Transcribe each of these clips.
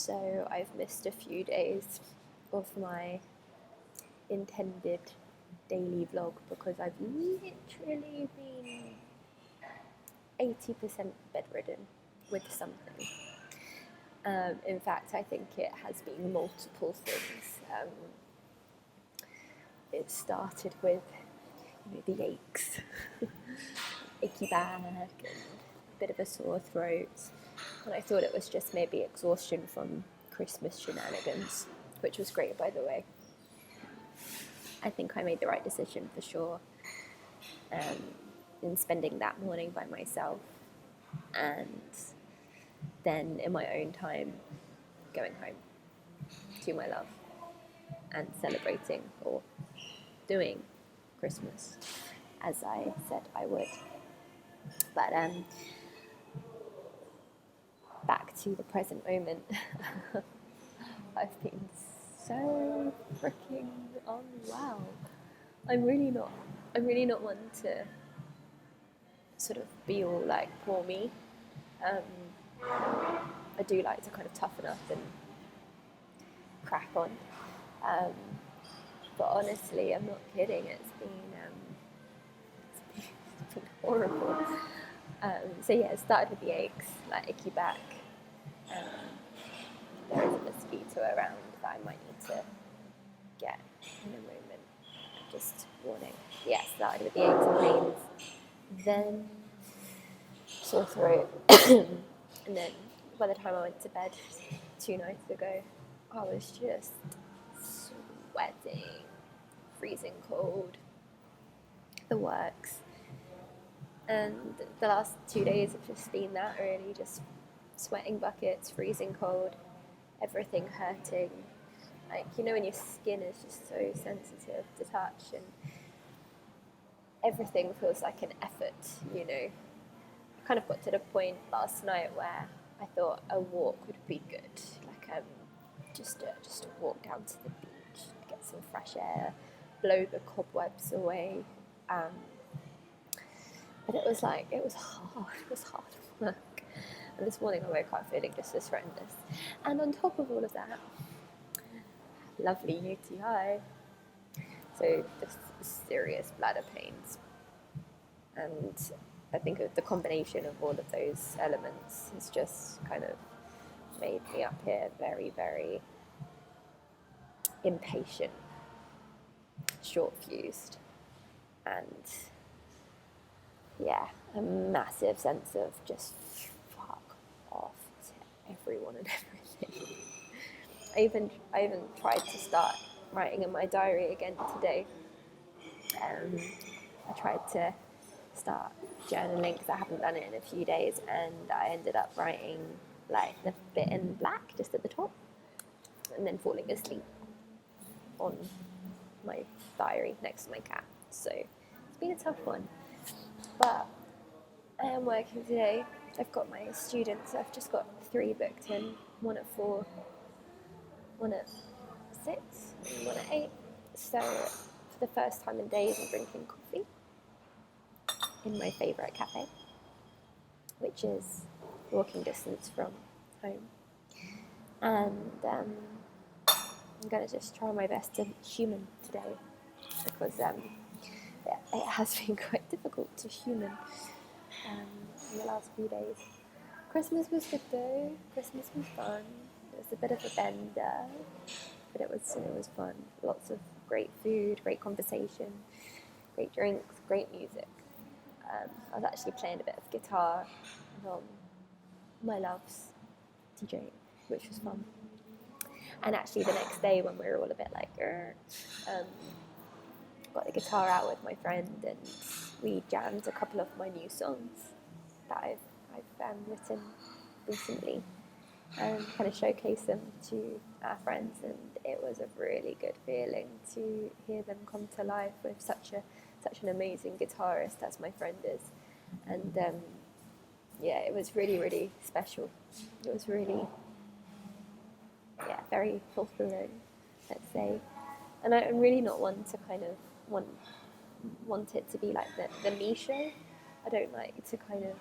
So I've missed a few days of my intended daily vlog because I've literally been 80% bedridden with something. In fact, I think it has been multiple things. It started with the aches, achy back, and a bit of a sore throat. And I thought it was just maybe exhaustion from Christmas shenanigans, which was great, by the way. I think I made the right decision for sure in spending that morning by myself, and then in my own time going home to my love and celebrating or doing Christmas as I said I would. But back to the present moment. I've been so freaking unwell. I'm really not one to sort of be all like poor me. I do like to kind of toughen up and crack on. But honestly, I'm not kidding. It's been horrible. So yeah, it started with the aches, like achy back. There is a mosquito around that I might need to get in a moment. Just warning. Yeah, started with the aches and pains, then sore throat, and then by the time I went to bed 2 nights ago, I was just sweating, freezing cold, the works. And the last 2 days have just been that, really, just sweating buckets, freezing cold, everything hurting. Like, when your skin is just so sensitive to touch and everything feels like an effort, I kind of got to the point last night where I thought a walk would be good, like just a walk down to the beach, get some fresh air, blow the cobwebs away. But it was hard work. And this morning I woke up feeling just as horrendous. And on top of all of that, lovely UTI. So just serious bladder pains. And I think the combination of all of those elements has just kind of made me up here very, very impatient, short-fused, and yeah, a massive sense of just fuck off to everyone and everything. I even tried to start writing in my diary again today. I tried to start journaling because I haven't done it in a few days, and I ended up writing like the bit in black just at the top and then falling asleep on my diary next to my cat. So it's been a tough one, but I am working today. I've got my students. I've just got 3 booked in, 1 at 4, 1 at 6 and 1 at 8. So for the first time in days I'm drinking coffee in my favourite cafe, which is walking distance from home. And I'm going to just try my best to human today, because it has been quite difficult to human in the last few days. Christmas was good though. Christmas was fun. It was a bit of a bender, but it was fun. Lots of great food, great conversation, great drinks, great music. I was actually playing a bit of guitar on my love's DJ, which was fun. And actually the next day, when we were all a bit like, got the guitar out with my friend and we jammed a couple of my new songs that I've written recently and kind of showcased them to our friends, and it was a really good feeling to hear them come to life with such an amazing guitarist as my friend is. And yeah, it was really, really special. It was really, very fulfilling, let's say. And I'm really not one to kind of want it to be like the me show. I don't like to kind of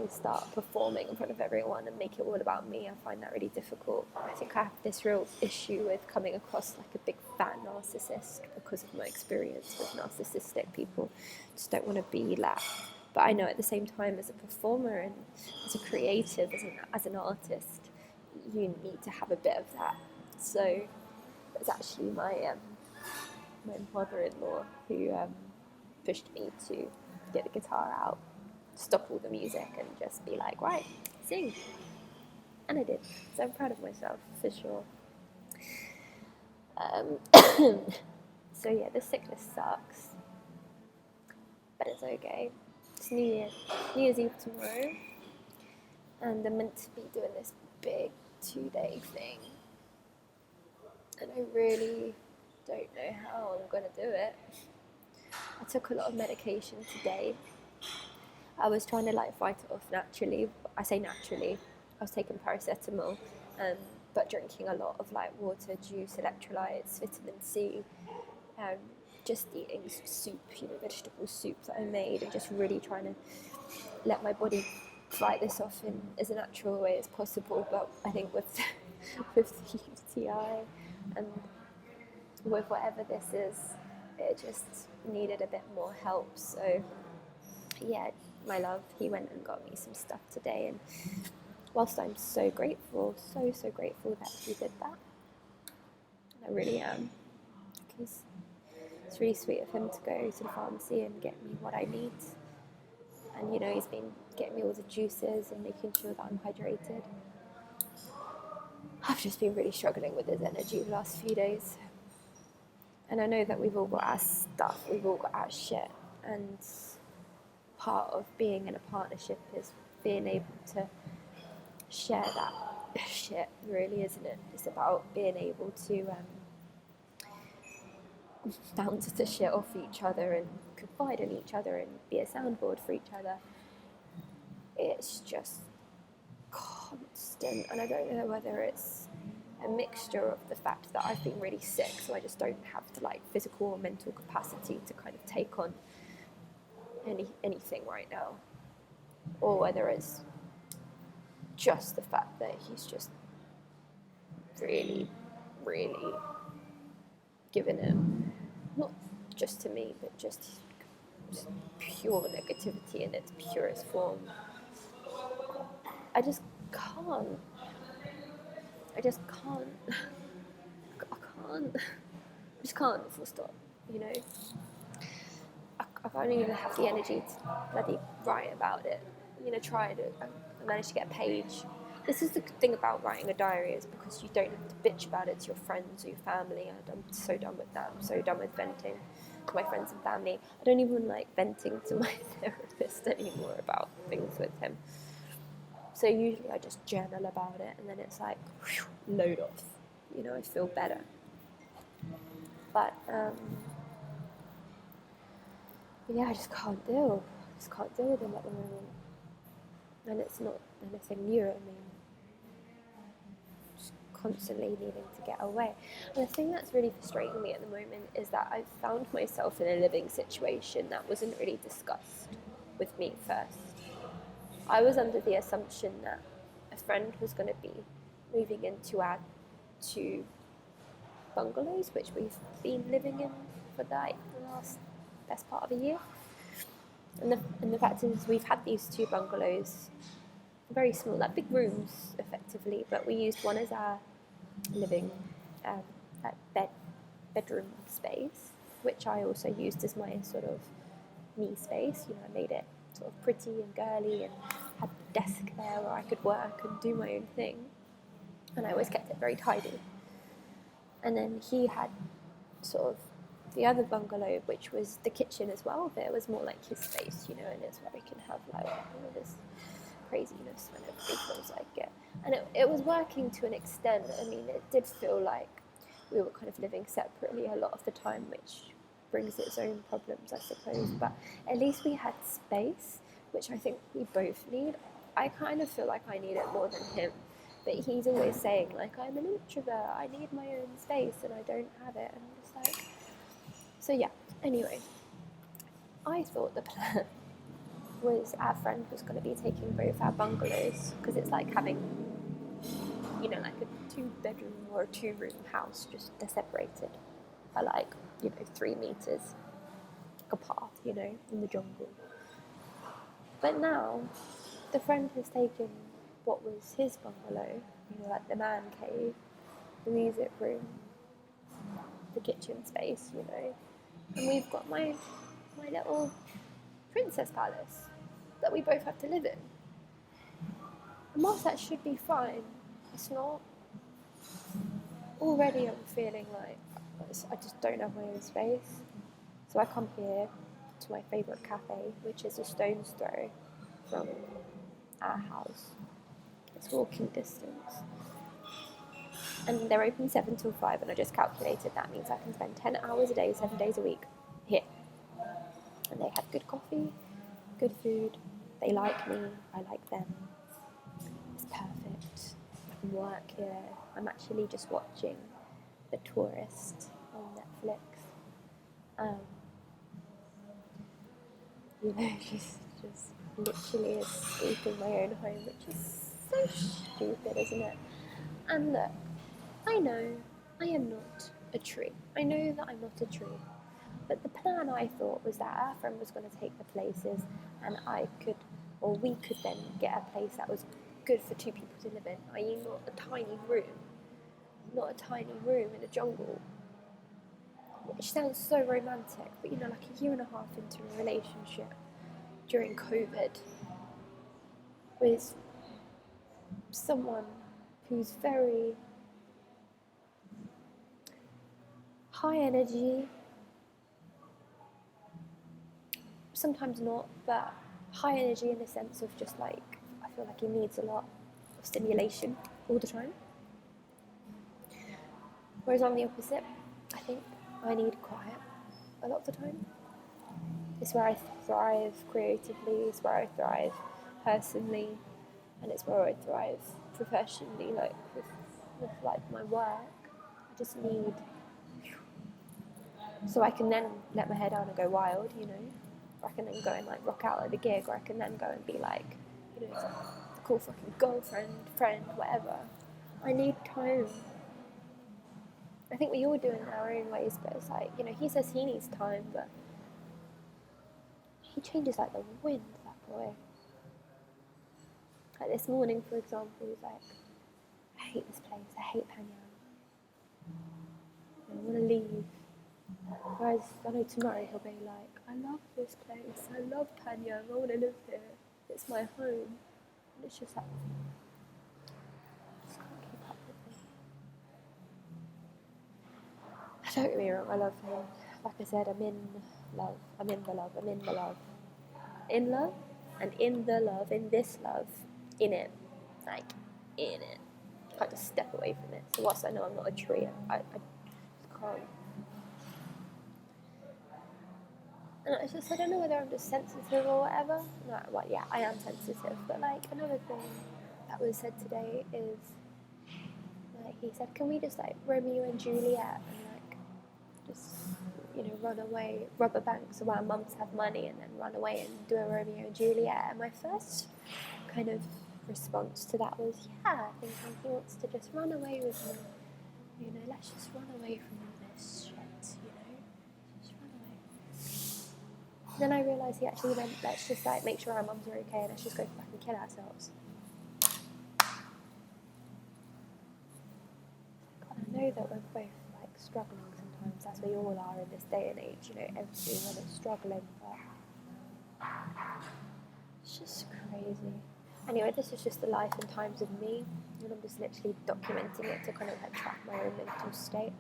start performing in front of everyone and make it all about me. I find that really difficult. I think I have this real issue with coming across like a big fat narcissist because of my experience with narcissistic people. Just don't want to be that. But I know at the same time, as a performer and as a creative, as an artist, you need to have a bit of that. So it's actually my mother-in-law who pushed me to get the guitar out, stop all the music and just be like, right, sing. And I did. So I'm proud of myself, for sure. So yeah, the sickness sucks. But it's okay. It's New Year's Eve tomorrow. And I'm meant to be doing this big 2-day thing. And I really don't know how I'm going to do it. I took a lot of medication today. I was trying to fight it off naturally. I say naturally. I was taking paracetamol, but drinking a lot of water, juice, electrolytes, vitamin C, just eating soup, vegetable soup that I made, and just really trying to let my body fight this off in as natural way as possible. But I think with the UTI and with whatever this is, it just needed a bit more help. So yeah, my love, he went and got me some stuff today, and whilst I'm so grateful, so grateful that he did that, I really am, because it's really sweet of him to go to the pharmacy and get me what I need. And he's been getting me all the juices and making sure that I'm hydrated. I've just been really struggling with his energy the last few days. And I know that we've all got our stuff, we've all got our shit, and part of being in a partnership is being able to share that shit, really, isn't it? It's about being able to bounce the shit off each other and confide in each other and be a soundboard for each other. It's just constant, and I don't know whether it's a mixture of the fact that I've been really sick, so I just don't have the physical or mental capacity to kind of take on anything right now, or whether it's just the fact that he's just really, really given it, not just to me, but just pure negativity in its purest form. I just can't. I just can't, full stop, I can't even have the energy to bloody write about it. I managed to get a page. This is the thing about writing a diary, is because you don't have to bitch about it to your friends or your family. I'm so done with that. I'm so done with venting to my friends and family. I don't even like venting to my therapist anymore about things with him. So usually I just journal about it, and then it's load off. I feel better. But yeah, I just can't deal. With him at the moment. And it's not anything new. Just constantly needing to get away. And the thing that's really frustrating me at the moment is that I've found myself in a living situation that wasn't really discussed with me first. I was under the assumption that a friend was going to be moving into our 2 bungalows, which we've been living in for the best part of a year. And the fact is, we've had these 2 bungalows, very small, big rooms, effectively, but we used one as our living, bedroom space, which I also used as my sort of me space. I made it sort of pretty and girly, and had a desk there where I could work and do my own thing, and I always kept it very tidy. And then he had sort of the other bungalow, which was the kitchen as well, but it was more like his space, and it's where we can have all this craziness whenever he feels like it. And it was working to an extent. It did feel like we were kind of living separately a lot of the time, which brings its own problems, I suppose. But at least we had space, which I think we both need. I kind of feel like I need it more than him, but he's always saying I'm an introvert, I need my own space, and I don't have it. And I'm just so yeah. Anyway, I thought the plan was our friend was going to be taking both our bungalows, because it's like having, you know, like a 2-bedroom or a 2-room house, just they're separated by like, you know, 3 meters apart, you know, in the jungle. But now the friend has taken what was his bungalow, you know, like the man cave, the music room, the kitchen space, you know, and we've got my little princess palace that we both have to live in. And whilst that should be fine, it's not. Already I'm feeling like I just don't have my own space. So I come here to my favourite cafe, which is a stone's throw from our house. It's walking distance. And they're open 7 till 5, and I just calculated that means I can spend 10 hours a day, 7 days a week here. And they have good coffee, good food, they like me, I like them. It's perfect. I can work here. I'm actually just watching The Tourist on Netflix. You know, just literally escaping my own home, which is so stupid, isn't it? And look, I know I am not a tree. I know that I'm not a tree. But the plan, I thought, was that our friend was going to take the places, and we could then get a place that was good for 2 people to live in, i.e. not a tiny room in a jungle. Which sounds so romantic, but you know, like a year and a half into a relationship during COVID with someone who's very high energy, sometimes not, but high energy in the sense of just like, I feel like he needs a lot of stimulation all the time. Whereas I'm the opposite, I think. I need quiet a lot of the time. It's where I thrive creatively, it's where I thrive personally, and it's where I thrive professionally, like with like my work. I just need, so I can then let my hair down and go wild, you know. Or I can then go and like rock out at the gig, or I can then go and be like, you know, the cool fucking girlfriend, friend, whatever. I need time. I think we all do in our own ways, but it's like, you know, he says he needs time, but he changes like the wind, that boy. Like this morning, for example, he's like, I hate this place, I hate Phangan. I want to leave. Whereas I know tomorrow he'll be like, I love this place, I love Phangan, I want to live here, it's my home. And it's just like, I just can't keep up with me. Don't get me wrong, I love him. Like I said, I'm in love. I'm in the love. In love, and in the love, in this love, in it. Like, in it. I can't just step away from it. So whilst I know I'm not a tree, I just can't. And it's just, I don't know whether I'm just sensitive or whatever. No, well, yeah, I am sensitive. But like, another thing that was said today is, like, he said, can we just like Romeo and Juliet and like just, you know, run away, rob a bank so our mums have money, and then run away and do a Romeo and Juliet? And my first kind of response to that was, yeah, I think he wants to just run away with me. You know, let's just run away from all this shit, you know? Just run away. Then I realised he actually meant, let's just like make sure our mums are okay and let's just go back and kill ourselves. God, I know that we're both like struggling sometimes, as we all are in this day and age, you know, everyone is struggling, but it's just crazy. Anyway, this is just the life and times of me, and I'm just literally documenting it to kind of like track my own mental state.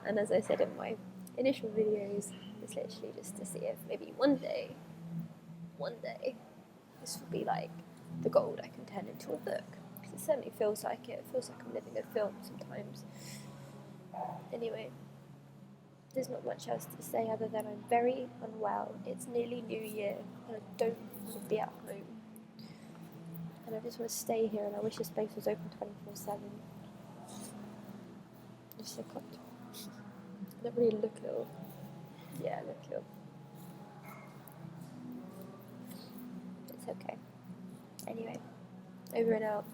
And as I said in my initial videos, it's literally just to see if maybe one day, this will be like the gold I can turn into a book. Because it certainly feels like it. It feels like I'm living a film sometimes. Anyway, there's not much else to say other than I'm very unwell. It's nearly New Year, and I don't want to be at home. And I just want to stay here, and I wish this place was open 24/7. Just so comfortable. I don't really look ill. Yeah, I look ill. okay. Anyway, over and out.